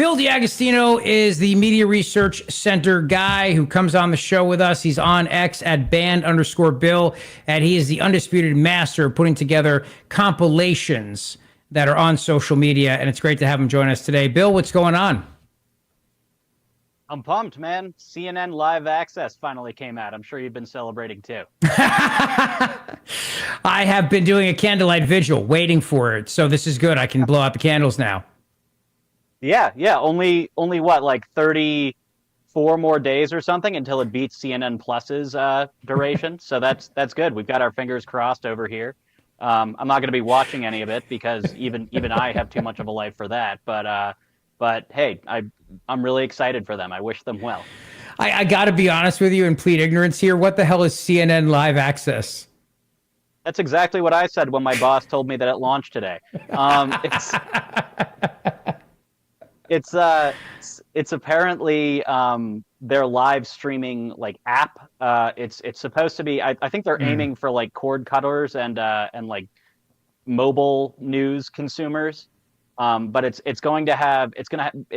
Bill D'Agostino is the Media Research Center guy who comes on the show with us. He's on X at band_Bill, and he is the undisputed master of putting together compilations that are on social media. And it's great to have him join us today. Bill, what's going on? I'm pumped, man. CNN Live Access finally came out. I'm sure you've been celebrating too. I have been doing a candlelight vigil, waiting for it. So this is good. I can blow out the candles now. Yeah. Only what, like 34 more days or something until it beats CNN Plus's duration. So that's good. We've got our fingers crossed over here. I'm not going to be watching any of it because even I have too much of a life for that. But hey, I'm really excited for them. I wish them well. I got to be honest with you and plead ignorance here. What the hell is CNN Live Access? That's exactly what I said when my boss told me that it launched today. It's apparently their live streaming like app. It's supposed to be. I think they're aiming for like cord cutters and like mobile news consumers. But it's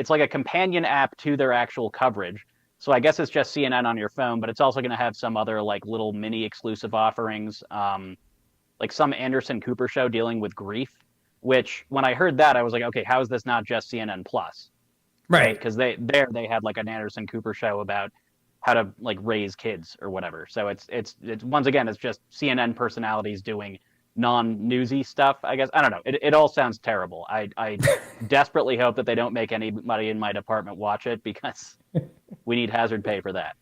like a companion app to their actual coverage. So I guess it's just CNN on your phone, but it's also going to have some other like little mini exclusive offerings, like some Anderson Cooper show dealing with grief. Which when I heard that, I was like, okay, how is this not just CNN Plus? Right. Because they had like an Anderson Cooper show about how to like raise kids or whatever. So it's once again, it's just CNN personalities doing non-newsy stuff, I guess. I don't know. It all sounds terrible. I desperately hope that they don't make anybody in my department watch it because we need hazard pay for that.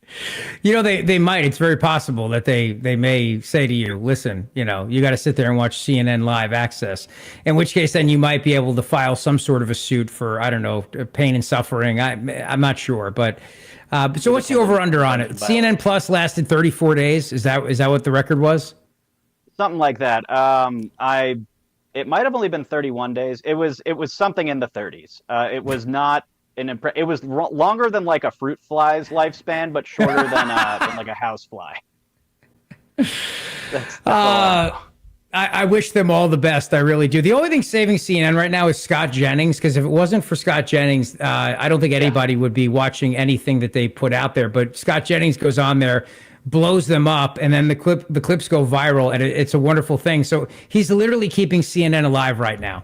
You know, they might. It's very possible that they may say to you, listen, you got to sit there and watch CNN Live Access, in which case then you might be able to file some sort of a suit for, I don't know, pain and suffering. I'm not sure. But so what's the over-under on it? CNN Plus lasted 34 days. Is that what the record was? Something like that. It might have only been 31 days. It was something in the 30s. It was not it was longer than like a fruit fly's lifespan, but shorter than like a house fly. That's I wish them all the best. I really do. The only thing saving CNN right now is Scott Jennings, because if it wasn't for Scott Jennings, I don't think anybody would be watching anything that they put out there. But Scott Jennings goes on there, blows them up, and then the clips go viral, and it's a wonderful thing. So he's literally keeping CNN alive right now.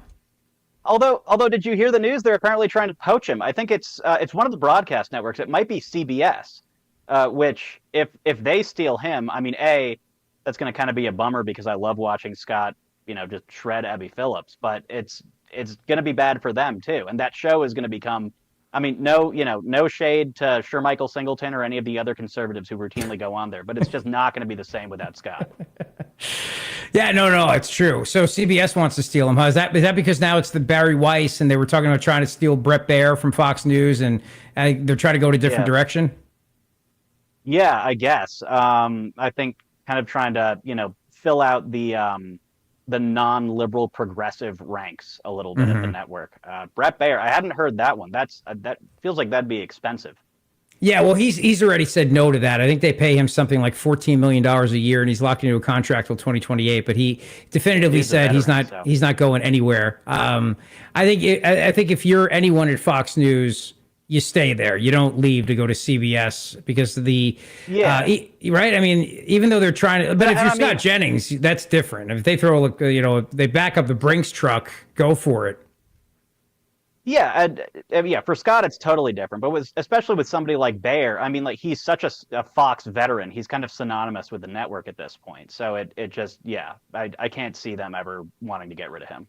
Although, did you hear the news? They're apparently trying to poach him. I think it's one of the broadcast networks. It might be CBS, which if they steal him, I mean, that's going to kind of be a bummer because I love watching Scott, just shred Abby Phillips. But it's going to be bad for them too, and that show is going to become. I mean, no shade to Michael Singleton or any of the other conservatives who routinely go on there, but it's just not going to be the same without Scott. Yeah, no, it's true. So CBS wants to steal him, huh? Is that because now it's the Barry Weiss, and they were talking about trying to steal Bret Baier from Fox News, and they're trying to go to a different direction? Yeah, I guess. I think kind of trying to, fill out the non-liberal progressive ranks a little bit at the network. Bret Baier, I hadn't heard that one. That feels like that'd be expensive. Yeah, well, he's already said no to that. I think they pay him something like $14 million a year, and he's locked into a contract till 2028. But he definitively said he's not going anywhere. I think if you're anyone at Fox News, you stay there. You don't leave to go to CBS because right. I mean, even though they're trying to, but if you're Scott Jennings, that's different. If they throw, they back up the Brinks truck, go for it. Yeah, for Scott, it's totally different. But especially with somebody like Baier, I mean, like he's such a Fox veteran. He's kind of synonymous with the network at this point. So it just, I can't see them ever wanting to get rid of him.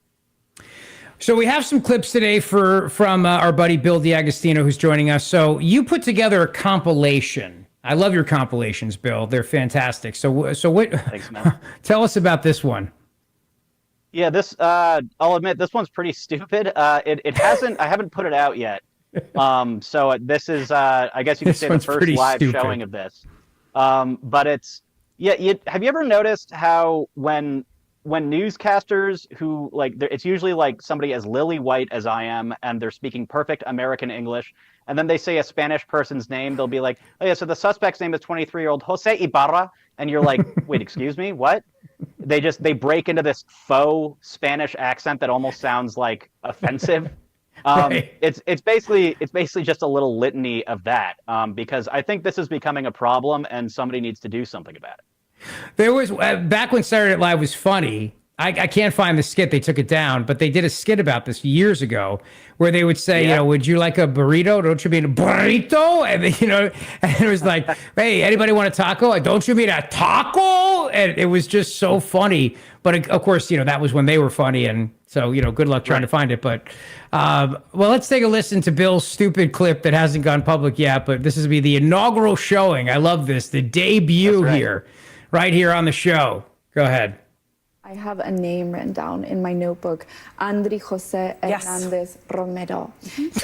So we have some clips today from our buddy Bill D'Agostino, who's joining us. So you put together a compilation. I love your compilations, Bill. They're fantastic. So what? Thanks, man. Tell us about this one. Yeah, I'll admit this one's pretty stupid. I haven't put it out yet. So this is, I guess you could say the first live showing of this. But have you ever noticed how when newscasters who it's usually like somebody as lily white as I am, and they're speaking perfect American English, and then they say a Spanish person's name, they'll be like, oh yeah, so the suspect's name is 23-year-old Jose Ibarra, and you're like, wait, excuse me, what? They break into this faux Spanish accent that almost sounds like offensive. Right. It's basically just a little litany of that, because I think this is becoming a problem and somebody needs to do something about it. There was back when Saturday Night Live was funny. I can't find the skit. They took it down, but they did a skit about this years ago where they would say, Yeah. you know, would you like a burrito? Don't you mean a burrito? And, you know, and it was like, hey, anybody want a taco? Don't you mean a taco? And it was just so funny. But of course, you know, that was when they were funny. And so, you know, good luck trying to find it. But well, let's take a listen to Bill's stupid clip that hasn't gone public yet. But this is be the inaugural showing. I love this. The debut here, right here on the show. Go ahead. I have a name written down in my notebook, Andri Jose Hernandez Romero.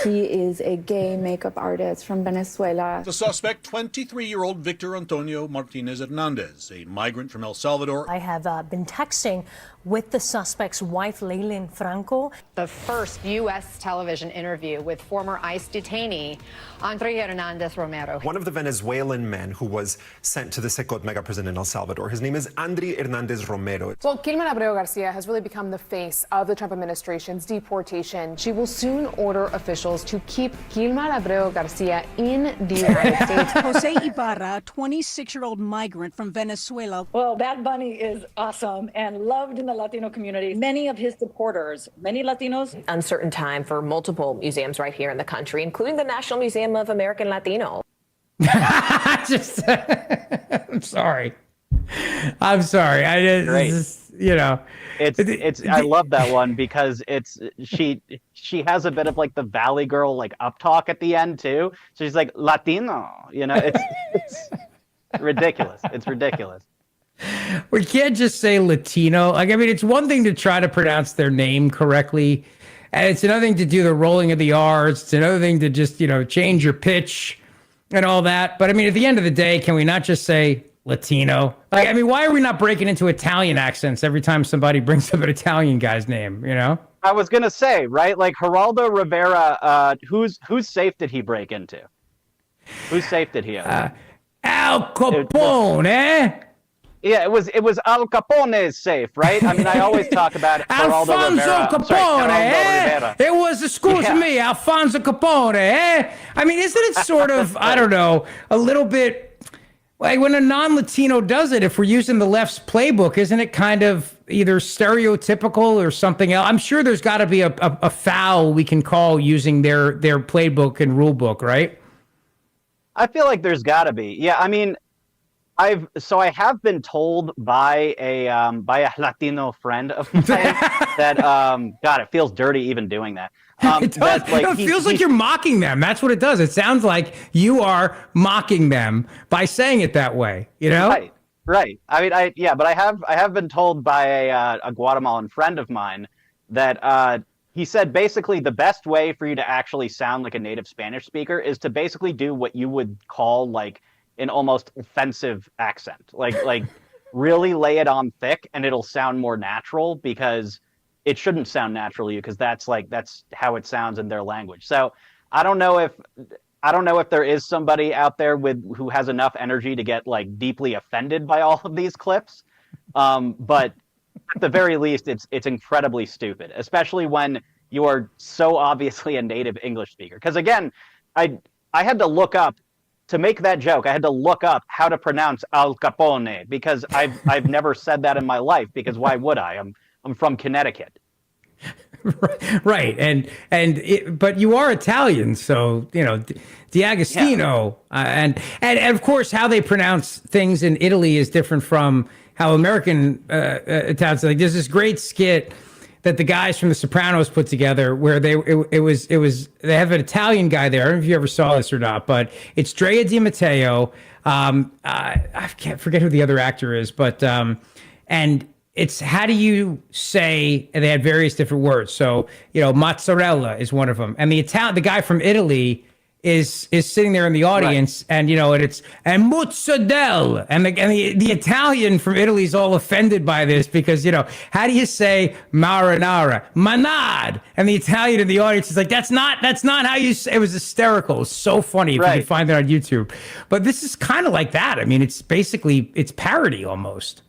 He is a gay makeup artist from Venezuela. The suspect, 23-year-old Victor Antonio Martinez Hernandez, a migrant from El Salvador. I have been texting with the suspect's wife, Leilyn Franco. The first U.S. television interview with former ICE detainee Andre Hernandez Romero. One of the Venezuelan men who was sent to the Secot mega prison in El Salvador. His name is Andre Hernandez Romero. Well, Gilman Abreu Garcia has really become the face of the Trump administration's deportation. She will soon order officials to keep Gilman Abreu Garcia in the United States. Jose Ibarra, a 26-year-old migrant from Venezuela. Well, Bad Bunny is awesome and loved in the Latino community. Many of his supporters, many Latinos. Uncertain time for multiple museums right here in the country, including the National Museum of American Latino. I'm sorry. I'm sorry. You know, it's I love that one because she has a bit of like the Valley Girl like up talk at the end too. So she's like Latino, you know, it's ridiculous. It's ridiculous. We can't just say Latino. Like, I mean, it's one thing to try to pronounce their name correctly, and it's another thing to do the rolling of the R's. It's another thing to just, you know, change your pitch and all that. But I mean, at the end of the day, can we not just say Latino? Like, I mean, why are we not breaking into Italian accents every time somebody brings up an Italian guy's name, you know? I was gonna say, right? Like Geraldo Rivera, whose safe did he break into? Whose safe did he open? Al Capone, Yeah, it was Al Capone's safe, right? I mean, I always talk about Geraldo Alfonso Rivera. Capone, Rivera. It was, excuse me, Alfonso Capone, I mean, isn't it sort of, I don't know, a little bit, like when a non-Latino does it, if we're using the left's playbook, isn't it kind of either stereotypical or something else? I'm sure there's got to be a foul we can call using their playbook and rule book, right? I feel like there's got to be. Yeah, I mean, I have been told by a Latino friend of mine that God, it feels dirty even doing that. It does. That, like, no, it feels like you're mocking them. That's what it does. It sounds like you are mocking them by saying it that way. You know? Right. I mean, but I have been told by a Guatemalan friend of mine that he said basically the best way for you to actually sound like a native Spanish speaker is to basically do what you would call like an almost offensive accent, like really lay it on thick, and it'll sound more natural because it shouldn't sound natural to you because that's how it sounds in their language. So I don't know if there is somebody out there who has enough energy to get like deeply offended by all of these clips, but at the very least, it's incredibly stupid, especially when you are so obviously a native English speaker. Because again, I had to look up. To make that joke, I had to look up how to pronounce Al Capone because I've never said that in my life. Because why would I? I'm from Connecticut. Right, but you are Italian, so you know D'Agostino, and of course how they pronounce things in Italy is different from how American Italians. Like there's this great skit that the guys from The Sopranos put together, where they have an Italian guy there. I don't know if you ever saw this or not, but it's Drea Di Matteo. I can't forget who the other actor is, but and it's how do you say? And they had various different words. So you know, mozzarella is one of them, and the guy from Italy is sitting there in the audience, right. And you know, and it's mozzarella, and the Italian from Italy is all offended by this because you know, how do you say marinara, manad, and the Italian in the audience is like, that's not how you say. It was hysterical. It was so funny if you can find it on YouTube. But this is kind of like that. I mean, it's parody almost.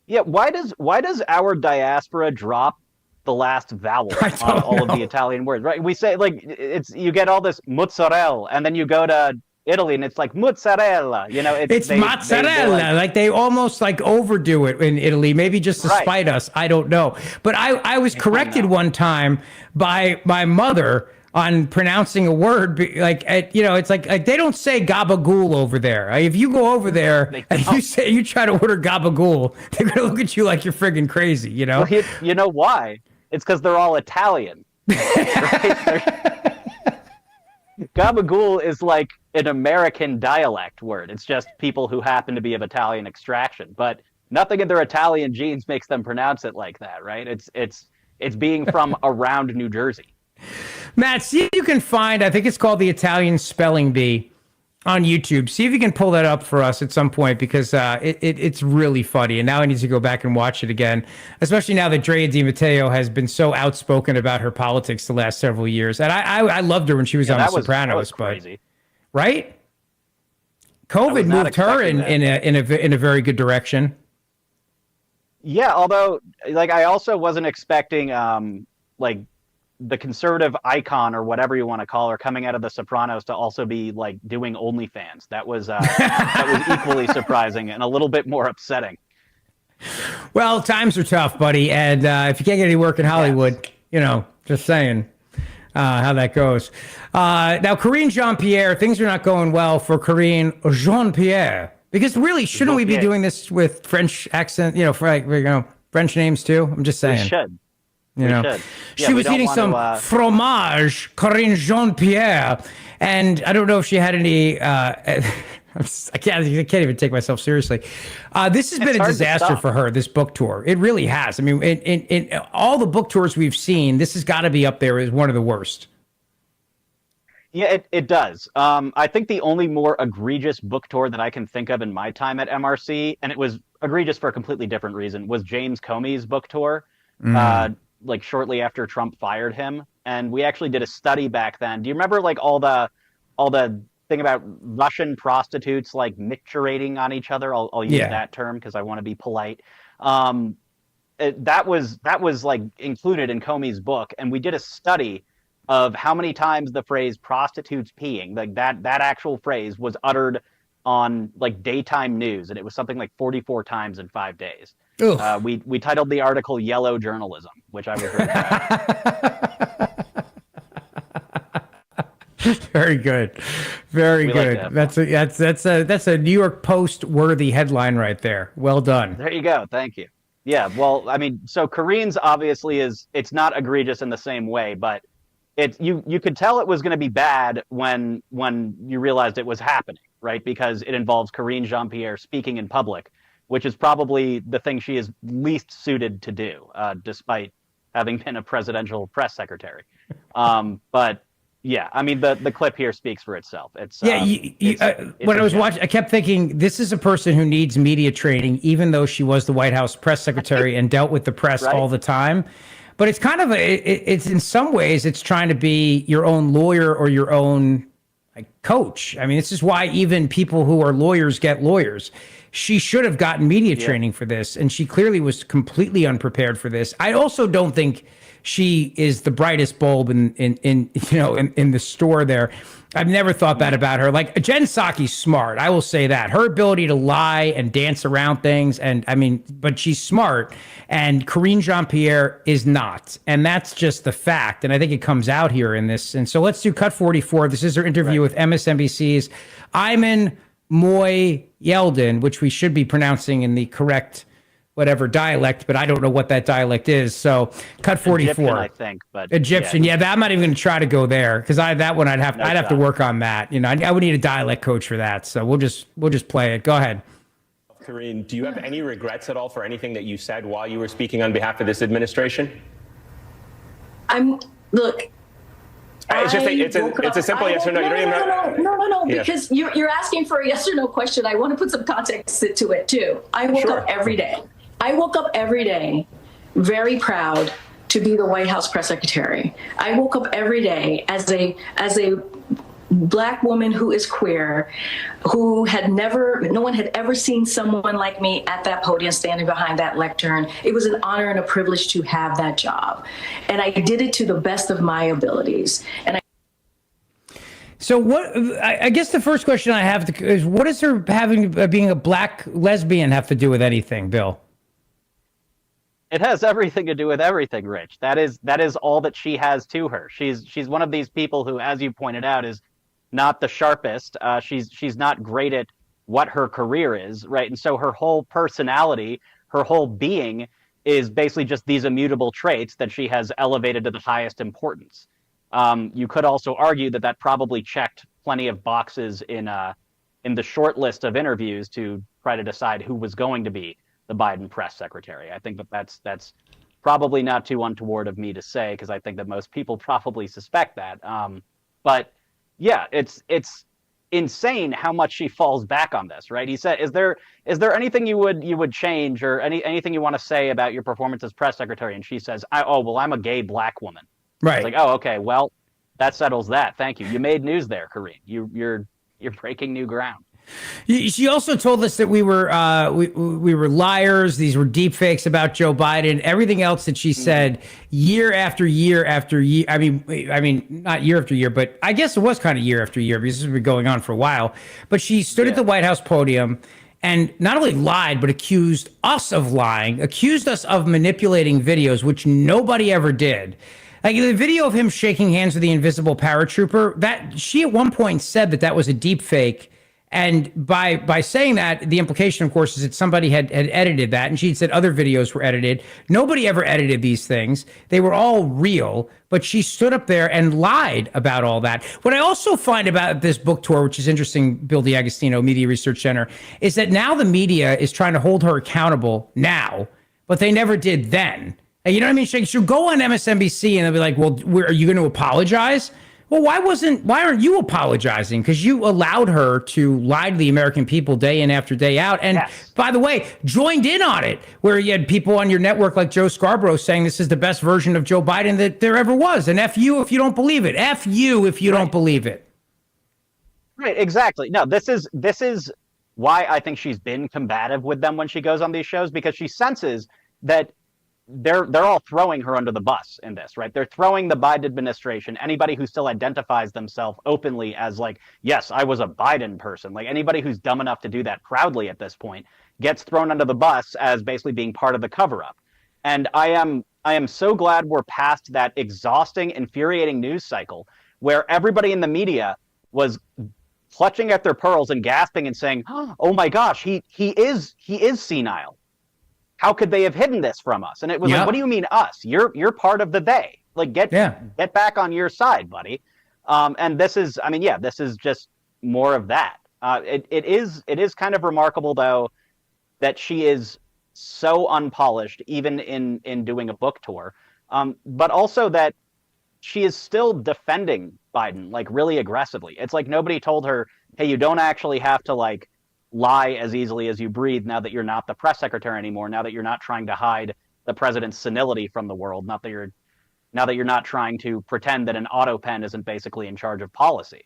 Yeah, why does our diaspora drop the last vowel on all of the Italian words, right? We say like you get all this mozzarella, and then you go to Italy and it's like mozzarella. You know, it's mozzarella. Like they almost like overdo it in Italy, maybe just to spite us. I don't know. But I was corrected one time by my mother on pronouncing a word, like it's like they don't say gabagool over there. If you go over there and you try to order gabagool, they're gonna look at you like you're friggin' crazy. You know. Well, you know why? It's because they're all Italian. Gabagool is like an American dialect word. It's just people who happen to be of Italian extraction, but nothing in their Italian genes makes them pronounce it like that, right? It's being from around New Jersey. Matt, see if you can find, I think it's called the Italian Spelling Bee on YouTube. See if you can pull that up for us at some point, because it's really funny. And now I need to go back and watch it again, especially now that Drea Di Matteo has been so outspoken about her politics the last several years. And I loved her when she was on The Sopranos, but right? COVID moved her in a very good direction. Yeah, although like I also wasn't expecting like the conservative icon or whatever you want to call her coming out of The Sopranos to also be like doing OnlyFans. That was equally surprising and a little bit more upsetting. Well, times are tough, buddy, and if you can't get any work in Hollywood, just saying how that goes. Now, Karine Jean-Pierre, things are not going well for Karine Jean-Pierre, because really, shouldn't we be doing this with French accent? French names too. I'm just saying. We should. She was eating some fromage, Karine Jean-Pierre, and I don't know if she had any. I can't even take myself seriously. This has been a disaster for her, this book tour. It really has. I mean, in all the book tours we've seen, this has got to be up there as one of the worst. Yeah, it does. I think the only more egregious book tour that I can think of in my time at MRC, and it was egregious for a completely different reason, was James Comey's book tour. Like shortly after Trump fired him, and we actually did a study back then. Do you remember like all the thing about Russian prostitutes like micturating on each other? I'll use that term because I want to be polite. That was like included in Comey's book, and we did a study of how many times the phrase prostitutes peeing, like that actual phrase, was uttered on like daytime news, and it was something like 44 times in 5 days. We titled the article "Yellow Journalism," which I was very proud of. Very good, very good. Like that's a New York Post worthy headline right there. Well done. There you go. Thank you. Yeah. Well, I mean, so Karine's obviously it's not egregious in the same way, but you could tell it was going to be bad when you realized it was happening, right? Because it involves Karine Jean-Pierre speaking in public, which is probably the thing she is least suited to do, despite having been a presidential press secretary. But yeah, I mean, the clip here speaks for itself. It's when I was watching, I kept thinking, this is a person who needs media training, even though she was the White House press secretary and dealt with the press all the time. But it's kind of it's in some ways, it's trying to be your own lawyer or your own coach. I mean, this is why even people who are lawyers get lawyers. She should have gotten media training for this, and she clearly was completely unprepared for this. I also don't think she is the brightest bulb in the store there. I've never thought that about her. Like, Jen Psaki's smart. I will say that. Her ability to lie and dance around things, but she's smart, and Karine Jean-Pierre is not. And that's just the fact. And I think it comes out here in this. And so let's do cut 44. This is her interview with MSNBC's Ayman Moy Yeldin, which we should be pronouncing in the correct whatever dialect, but I don't know what that dialect is. So cut 44. Egyptian, I think, but Egyptian. Yeah, I'm not even going to try to go there, because I'd have to work on that. I would need a dialect coach for that. So we'll just play it. Go ahead. Karine, do you have any regrets at all for anything that you said while you were speaking on behalf of this administration? It's a simple yes or no. No, because you're asking for a yes or no question. I want to put some context to it too. I woke up every day. I woke up every day very proud to be the White House press secretary. I woke up every day as a Black woman who is queer, who no one had ever seen someone like me at that podium standing behind that lectern. It was an honor and a privilege to have that job. And I did it to the best of my abilities. So what? I guess the first question I have is, what does her being a black lesbian have to do with anything, Bill? It has everything to do with everything, Rich. That is all that she has to her. She's one of these people who, as you pointed out, is not the sharpest. She's not great at what her career is, right? And so her whole personality, her whole being, is basically just these immutable traits that she has elevated to the highest importance. You could also argue that probably checked plenty of boxes in the short list of interviews to try to decide who was going to be the Biden press secretary. I think that's probably not too untoward of me to say, because I think that most people probably suspect that. But yeah, it's insane how much she falls back on this, right? He said, "Is there anything you would change, or anything you want to say about your performance as press secretary?" And she says, I'm a gay black woman." Right. It's like, oh, okay, well, that settles that. Thank you. You made news there, Karine. You're breaking new ground. She also told us that we were liars. These were deep fakes about Joe Biden. Everything else that she said, year after year after year. I mean, not year after year, but I guess it was kind of year after year, because this has been going on for a while. But she stood at the White House podium and not only lied, but accused us of lying, accused us of manipulating videos, which nobody ever did. Like the video of him shaking hands with the invisible paratrooper, that she at one point said that was a deep fake. And by saying that, the implication, of course, is that somebody had edited that. And she said other videos were edited. Nobody ever edited these things. They were all real. But she stood up there and lied about all that. What I also find about this book tour, which is interesting, Bill D'Agostino, Media Research Center, is that now the media is trying to hold her accountable now, but they never did then. And you know what I mean? She'll go on MSNBC and they'll be like, well, are you going to apologize? Well, why aren't you apologizing? Because you allowed her to lie to the American people day in after day out. And by the way, joined in on it, where you had people on your network like Joe Scarborough saying this is the best version of Joe Biden that there ever was. And F you if you don't believe it. F you if you don't believe it. Right, exactly. No, this is why I think she's been combative with them when she goes on these shows, because she senses that they're all throwing her under the bus in this, right? They're throwing the Biden administration, anybody who still identifies themselves openly as like, yes, I was a Biden person, like anybody who's dumb enough to do that proudly at this point gets thrown under the bus as basically being part of the cover-up. And I am so glad we're past that exhausting, infuriating news cycle where everybody in the media was clutching at their pearls and gasping and saying, oh my gosh, he is senile. How could they have hidden this from us? And it was like, what do you mean us? You're part of the they. Like get back on your side, buddy. And this is just more of that. It is kind of remarkable though that she is so unpolished, even in doing a book tour, but also that she is still defending Biden like really aggressively. It's like nobody told her, hey, you don't actually have to like lie as easily as you breathe now that you're not the press secretary anymore, now that you're not trying to hide the president's senility from the world, now that you're not trying to pretend that an auto pen isn't basically in charge of policy.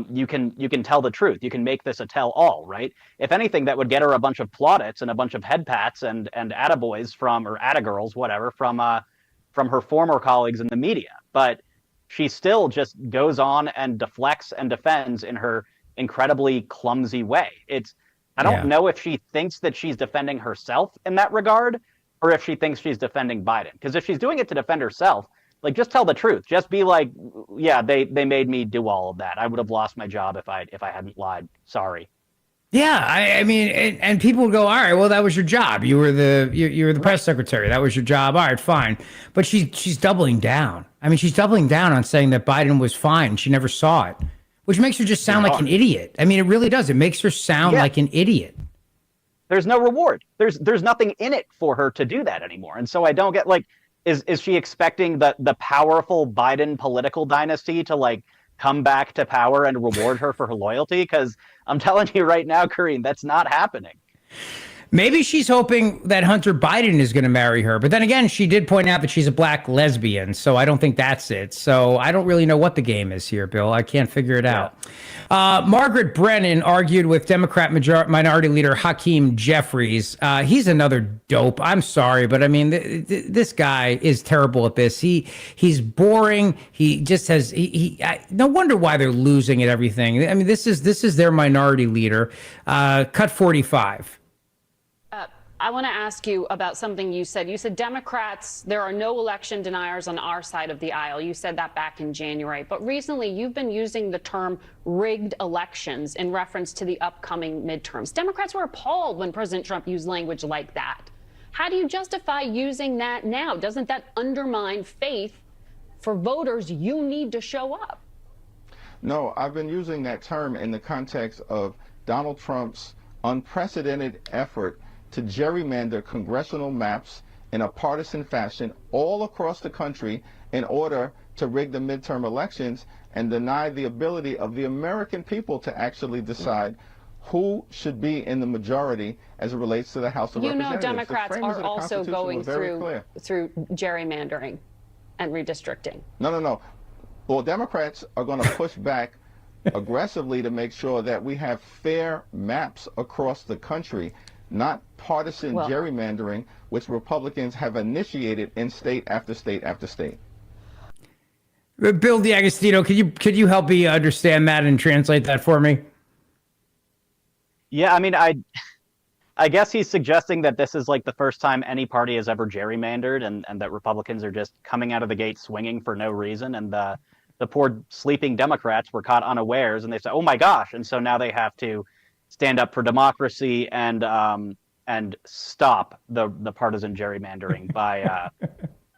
You can tell the truth. You can make this a tell-all, right? If anything, that would get her a bunch of plaudits and a bunch of head pats and attaboys or attagirls, whatever, from her former colleagues in the media. But she still just goes on and deflects and defends in her incredibly clumsy way. I don't know if she thinks that she's defending herself in that regard, or if she thinks she's defending Biden. Because if she's doing it to defend herself, like just tell the truth. Just be like, yeah, they made me do all of that. I would have lost my job if I hadn't lied. Sorry. Yeah, I mean, and people would go, all right, well, that was your job. You were the press secretary. That was your job. All right, fine. But she's doubling down. I mean, she's doubling down on saying that Biden was fine. She never saw it, which makes her just sound like an idiot. I mean, it really does. It makes her sound like an idiot. There's no reward. There's nothing in it for her to do that anymore. And so I don't get, like, is she expecting the powerful Biden political dynasty to like come back to power and reward her for her loyalty? Because I'm telling you right now, Karine, that's not happening. Maybe she's hoping that Hunter Biden is going to marry her. But then again, she did point out that she's a black lesbian. So I don't think that's it. So I don't really know what the game is here, Bill. I can't figure it out. Margaret Brennan argued with Democrat Minority Leader Hakeem Jeffries. He's another dope. I'm sorry, but I mean, this guy is terrible at this. He's boring. He just has, no wonder why they're losing at everything. I mean, this is their minority leader. Cut 45. I want to ask you about something you said. You said Democrats, there are no election deniers on our side of the aisle. You said that back in January. But recently, you've been using the term rigged elections in reference to the upcoming midterms. Democrats were appalled when President Trump used language like that. How do you justify using that now? Doesn't that undermine faith for voters? You need to show up. No, I've been using that term in the context of Donald Trump's unprecedented effort to gerrymander congressional maps in a partisan fashion all across the country in order to rig the midterm elections and deny the ability of the American people to actually decide who should be in the majority as it relates to the House of Representatives. You know, Democrats are also going through gerrymandering and redistricting. No. Well, Democrats are going to push back aggressively to make sure that we have fair maps across the country, not partisan gerrymandering, which Republicans have initiated in state after state after state. Bill D'Agostino, could you help me understand that and translate that for me? Yeah, I mean, I guess he's suggesting that this is like the first time any party has ever gerrymandered, and that Republicans are just coming out of the gate swinging for no reason, and the poor sleeping Democrats were caught unawares, and they said, "Oh my gosh!" And so now they have to stand up for democracy and stop the partisan gerrymandering by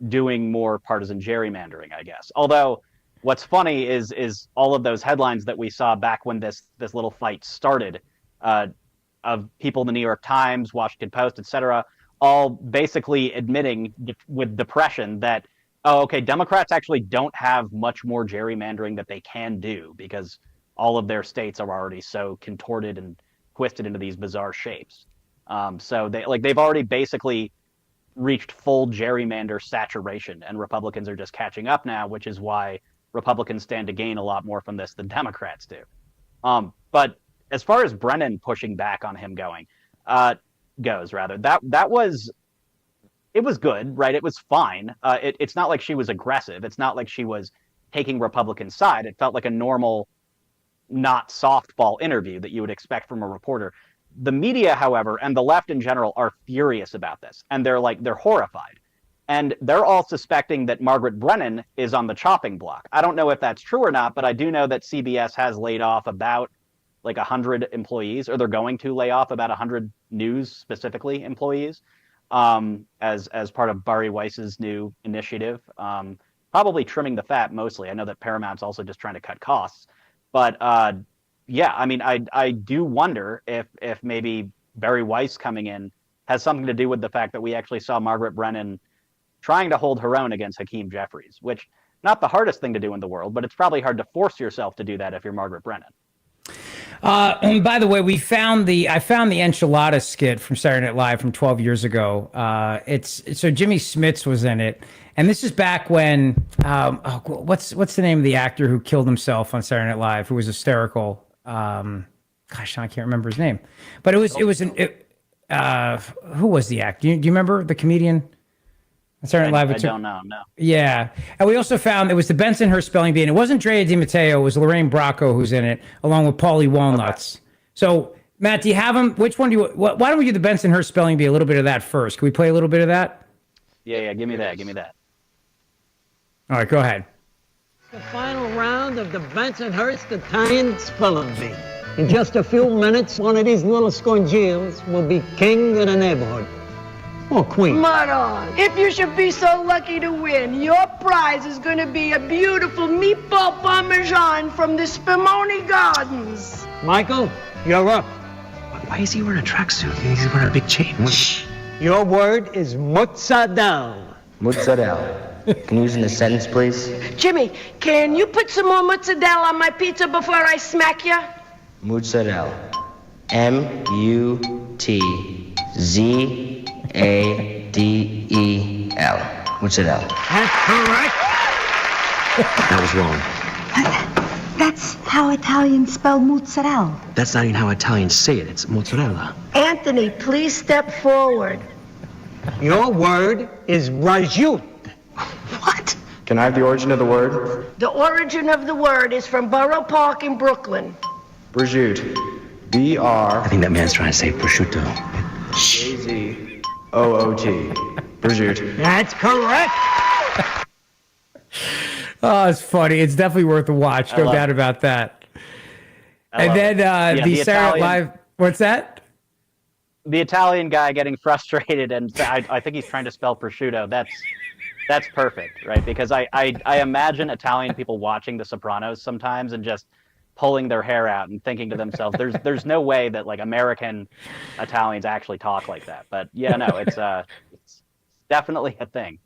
doing more partisan gerrymandering, I guess. Although what's funny is all of those headlines that we saw back when this little fight started, of people in the New York Times, Washington Post, etc., all basically admitting with depression that, oh, okay, Democrats actually don't have much more gerrymandering that they can do because all of their states are already so contorted and twisted into these bizarre shapes. So they've already basically reached full gerrymander saturation, and Republicans are just catching up now, which is why Republicans stand to gain a lot more from this than Democrats do. But as far as Brennan pushing back on him goes, it was good, right? It was fine. It's not like she was aggressive. It's not like she was taking Republican side. It felt like a normal, not softball interview that you would expect from a reporter. The media, however, and the left in general are furious about this, and they're horrified. And they're all suspecting that Margaret Brennan is on the chopping block. I don't know if that's true or not, but I do know that CBS has laid off about 100 employees, or they're going to lay off about 100 news specifically employees, as part of Bari Weiss's new initiative. Probably trimming the fat mostly. I know that Paramount's also just trying to cut costs. But yeah, I mean, I do wonder if maybe Bari Weiss coming in has something to do with the fact that we actually saw Margaret Brennan trying to hold her own against Hakeem Jeffries, which not the hardest thing to do in the world, but it's probably hard to force yourself to do that if you're Margaret Brennan. And by the way, I found the enchilada skit from Saturday Night Live from 12 years ago. So Jimmy Smits was in it, and this is back when what's the name of the actor who killed himself on Saturday Night Live, who was hysterical? Gosh, I can't remember his name, but who was the actor? Do you remember the comedian? Saturday Night Live. I don't know. No. Yeah, and we also found it was the Bensonhurst spelling bee, and it wasn't Drea DiMatteo. It was Lorraine Bracco who's in it, along with Paulie Walnuts. Okay. So, Matt, do you have them? Which one do you? Why don't we do the Bensonhurst spelling bee? A little bit of that first. Can we play a little bit of that? Yeah. Give me that. All right, go ahead. The final round of the Bensonhurst Italian spelling bee. In just a few minutes, one of these little scongials will be king of the neighborhood. Oh, queen. Maron, if you should be so lucky to win, your prize is going to be a beautiful meatball parmesan from the Spumoni Gardens. Michael, you're up. Why is he wearing a tracksuit? He's wearing a big chain. Shh. Your word is mozzarella. Mozzarella. Can you use it in a sentence, please? Jimmy, can you put some more mozzarella on my pizza before I smack you? Mozzarella. M-U-T-Z-A-R-E-L-L-A. Z-A-D-E-L. What's it L? That's correct. That was wrong. That's how Italians spell mozzarella. That's not even how Italians say it. It's mozzarella. Anthony, please step forward. Your word is prosciutto. What? Can I have the origin of the word? The origin of the word is from Borough Park in Brooklyn. Prosciutto. B-R. I think that man's trying to say prosciutto. A-Z-O-O-T. Prosciutto. That's correct. Oh, it's funny. It's definitely worth a watch. No doubt about that. And then the Saturday Night Live. What's that? The Italian guy getting frustrated, and I think he's trying to spell prosciutto. That's perfect, right? Because I imagine Italian people watching The Sopranos sometimes and just pulling their hair out and thinking to themselves, "There's no way that like American Italians actually talk like that." But yeah, no, it's definitely a thing.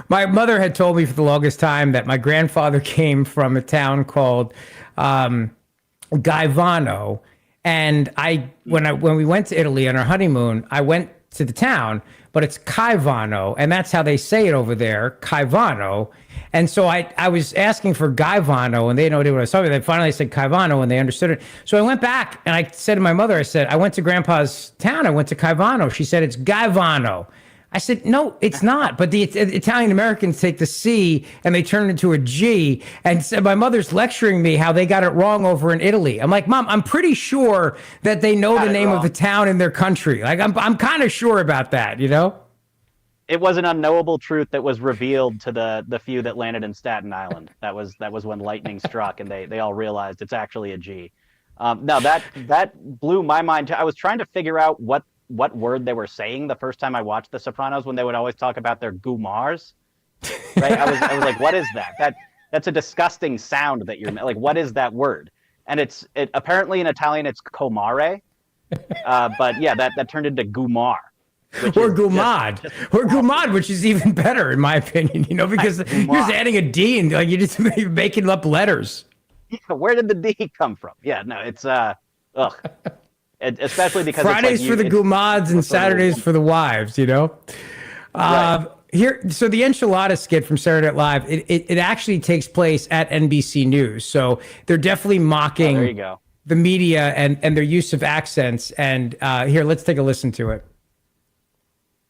My mother had told me for the longest time that my grandfather came from a town called Gaivano, and when we went to Italy on our honeymoon, I went to the town, but it's Caivano, and that's how they say it over there, Caivano. And so I was asking for Gaivano, and they had no idea what I was talking about. They finally said Caivano, and they understood it. So I went back, and I said to my mother, I said, I went to Grandpa's town. I went to Caivano. She said, it's Gaivano. I said, no, it's not. But the Italian Americans take the C and they turn it into a G. And so my mother's lecturing me how they got it wrong over in Italy. I'm like, Mom, I'm pretty sure that they know the name of the town in their country. Like, I'm kind of sure about that, you know? It was an unknowable truth that was revealed to the few that landed in Staten Island. That was when lightning struck and they all realized it's actually a G. No, that blew my mind too. I was trying to figure out what word they were saying the first time I watched The Sopranos, when they would always talk about their gumars, right? I was like, what is that? That's a disgusting sound that you're like. What is that word? And it apparently in Italian it's comare, but yeah, that turned into gumar. Or gumad, gumad, which is even better in my opinion. You know, because you're just adding a D and like you're making up letters. Yeah, where did the D come from? Yeah, no, it's ugh. Especially because Fridays it's for the gumads and Saturdays for the wives, you know? Right. Here, so the enchilada skit from Saturday Night Live, it actually takes place at NBC News. So they're definitely mocking there you go. the media and their use of accents. And here, let's take a listen to it.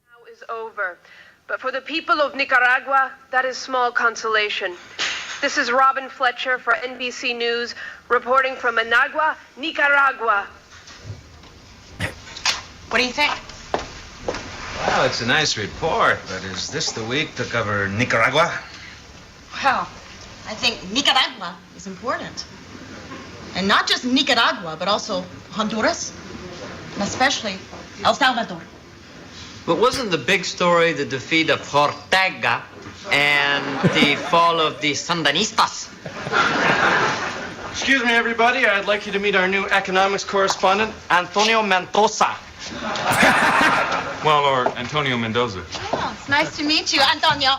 Now is over. But for the people of Nicaragua, that is small consolation. This is Robin Fletcher for NBC News, reporting from Managua, Nicaragua. What do you think? Well, it's a nice report, but is this the week to cover Nicaragua? Well, I think Nicaragua is important. And not just Nicaragua, but also Honduras, and especially El Salvador. But wasn't the big story the defeat of Ortega and the fall of the Sandinistas? Excuse me, everybody. I'd like you to meet our new economics correspondent, Antonio Mendoza. Well, or Antonio Mendoza. Oh, it's nice to meet you, Antonio.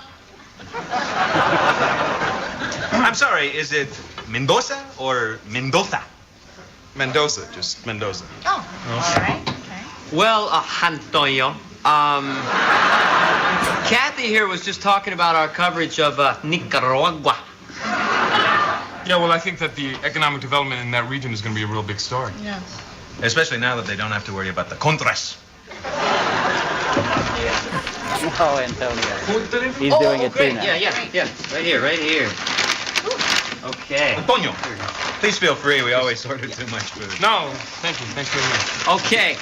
I'm sorry, is it Mendoza or Mendoza? Mendoza, just Mendoza. Oh, all right. Okay. Well, Antonio, Kathy here was just talking about our coverage of Nicaragua. Yeah, well, I think that the economic development in that region is going to be a real big story. Yeah. Especially now that they don't have to worry about the contras. Oh, Antonio. He's doing it great. too now. Yeah. Right here. Okay. Antonio, please feel free. We always order too much food. No, thank you. Thanks very much. Okay.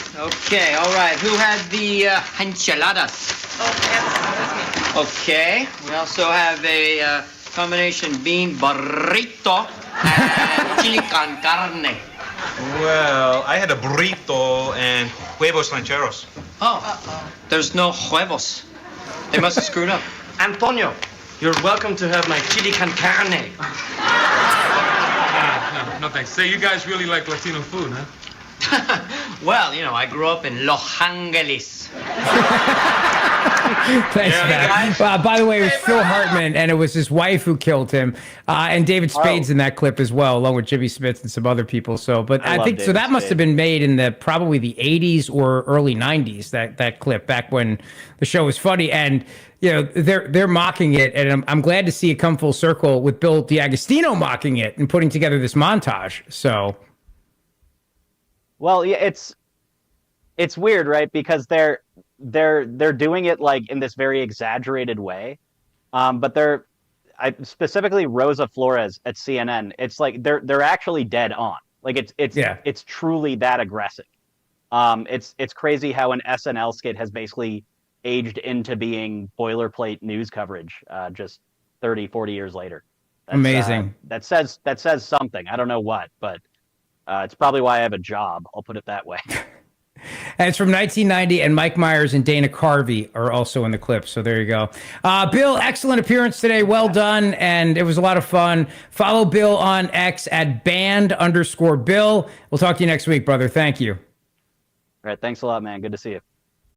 All right. Who had the enchiladas? Oh, yes. Okay. We also have a combination bean burrito and chili con carne. Well, I had a burrito and huevos rancheros. Oh, there's no huevos. They must have screwed up. Antonio, you're welcome to have my chili con carne. No, thanks. Say, you guys really like Latino food, huh? Well, I grew up in Los Angeles. Thanks, Matt. By the way, it was Phil Hartman, and it was his wife who killed him. And David Spade's in that clip as well, along with Jimmy Smith and some other people. So, but I think so. That must have been made in probably the 80s or early 90s. That clip back when the show was funny, and they're mocking it, and I'm glad to see it come full circle with Bill D'Agostino mocking it and putting together this montage. So, well, yeah, it's weird, right? Because they're doing it like in this very exaggerated way, but specifically Rosa Flores at CNN. It's like they're actually dead on. Like it's truly that aggressive. It's crazy how an SNL skit has basically aged into being boilerplate news coverage just 30, 40 years later. Amazing. That says something. I don't know what, but it's probably why I have a job. I'll put it that way. And it's from 1990, and Mike Myers and Dana Carvey are also in the clip. So there you go. Bill, excellent appearance today. Well done. And it was a lot of fun. Follow Bill on X at @band_Bill. We'll talk to you next week, brother. Thank you. All right. Thanks a lot, man. Good to see you.